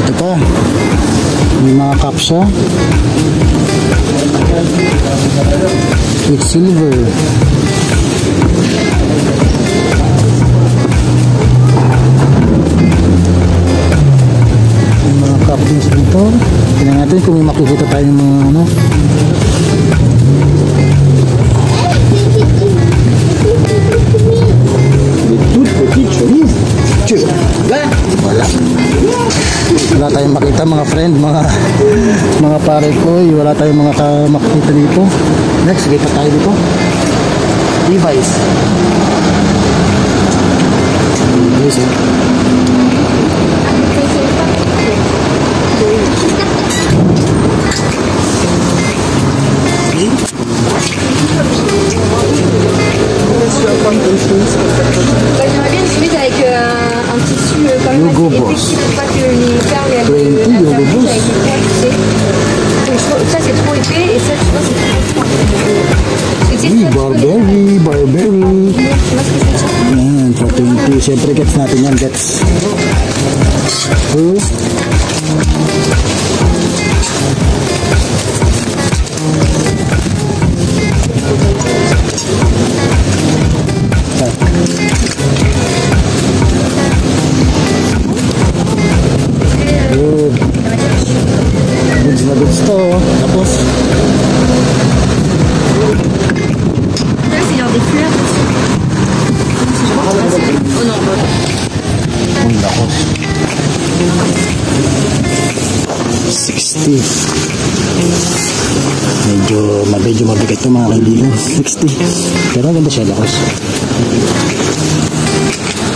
Ito pa. May mga kapsa. Quicksilver. May mga captains dito. Tingnan natin kung may makikita tayo ng mga ano. Wala tayong makita mga friend, mga pare ko, wala tayong makikita dito. Next, kita tayo dito. Device. Yes, eh. J'aimerais bien une chemise avec un tissu quand même Hugo assez Boss. épais, pour pas que les perles et 20 Hugo Boss. avec les poils, tu sais. Donc, je trouve- ça c'est trop épais et ça tu vois c'est trop fort. Parce que, tu sais, Uy, ça, tu connais pas. Burberry. Tu vois ce que c'est ça? Yan, for 20. Siyempre, gets natin yan, gets. Oh. Good. Goods na goods to. Tapos, Là c'est genre des fleurs. Oh non, bah. uy, lakos. 60. Medyo mabigat ito mga kaibigan. 60. Pero ganda siya, lakos.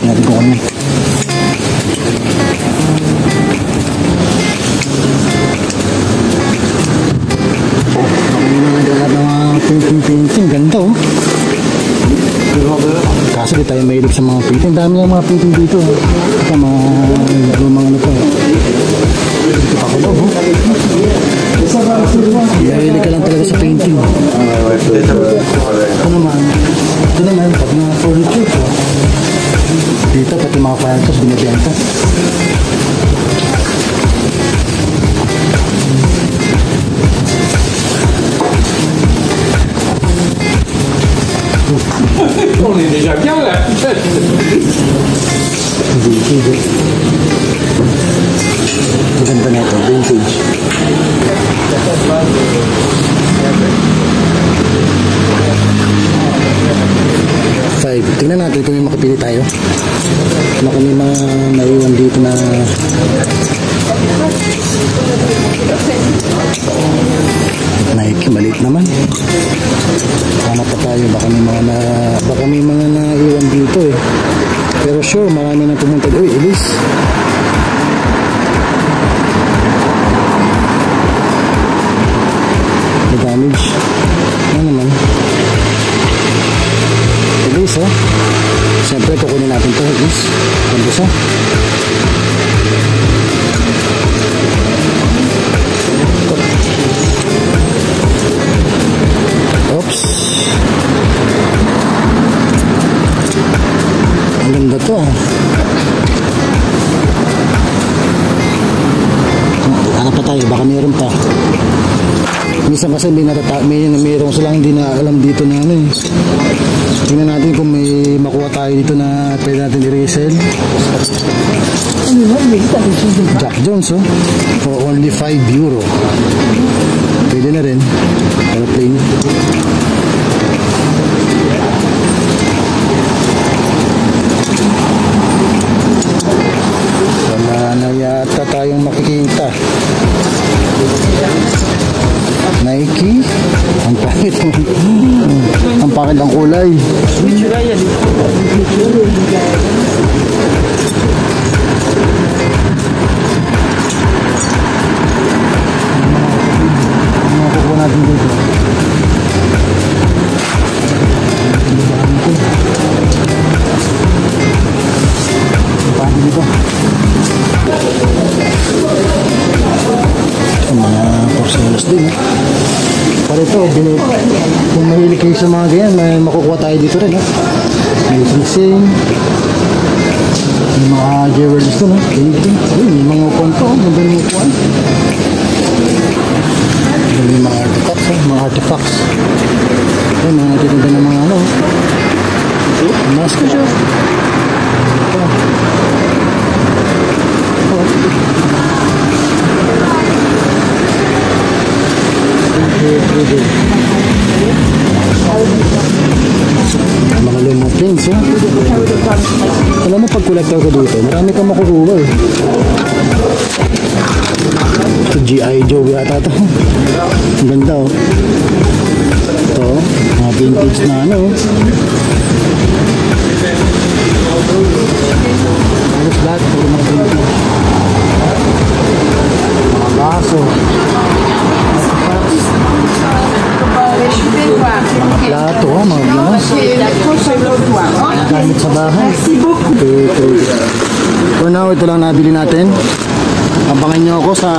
Natin ko kami. Painting, ganda oh. Kaso di tayo mahilig sa mga painting. Dami ng mga painting dito. Sa mga ano pa. Ito pa ko daw. Mahilig ka lang talaga sa painting. Ito naman, pag mga furniture ko. Dito, pati mga firehouse, binibenta. On est déjà bien là. Vintage. Maganda na ito, vintage. Five. Tingnan natin kung may makapili tayo. Baka may mga naiwan dito na Nike, maliit naman. Hanap pa tayo, baka may mga naiwan dito eh. Pero sure, marami nang pumunta. Uy, Elise. May damage. Ano naman? Elise, oh. Siyempre, kukunin natin ito, Elise. Ano siya? Oops. Ang ganda to ah. Ano pa tayo? Baka meron pa. Minsan kasi mayroon silang hindi na alam dito na ano eh. Tingnan natin kung may makuha tayo dito na pwede natin i-resell. Jack Jones oh. For only €5. Pwede na rin. Airplane. Wala na yata tayong makikita. Nike. Ang pangit. Ang pangit ng kulay. Ano kukuha natin dito? Paano dito? Mga porcelos din. Para ito, kung mahilig kayo sa mga ganyan, may makukuha tayo dito rin. May sing-sing. May mga jewelries to, no? May mga upuan to, ganda ng upuan. May mga artifacts, mga artifacts. Ay, mga natitinda ng mga ano. Mask ko siya. Ito. Mga lumang prints, ha? Alam mo, pag collector ko dito, marami kang makukuha, eh. Ito, G.I. Joe yata ito. Ang ganda, oh. Ito, mga vintage na ano. Halos lahat, puro mga vintage. Mga baso. Mga plato, oh, mga gano'n. Gamit sa bahay. For now, ito lang nabili natin. Abangan nyo ako sa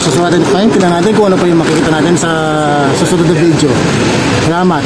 susunod natin. Tingnan natin kung ano pa yung makikita natin sa susunod na video. Salamat!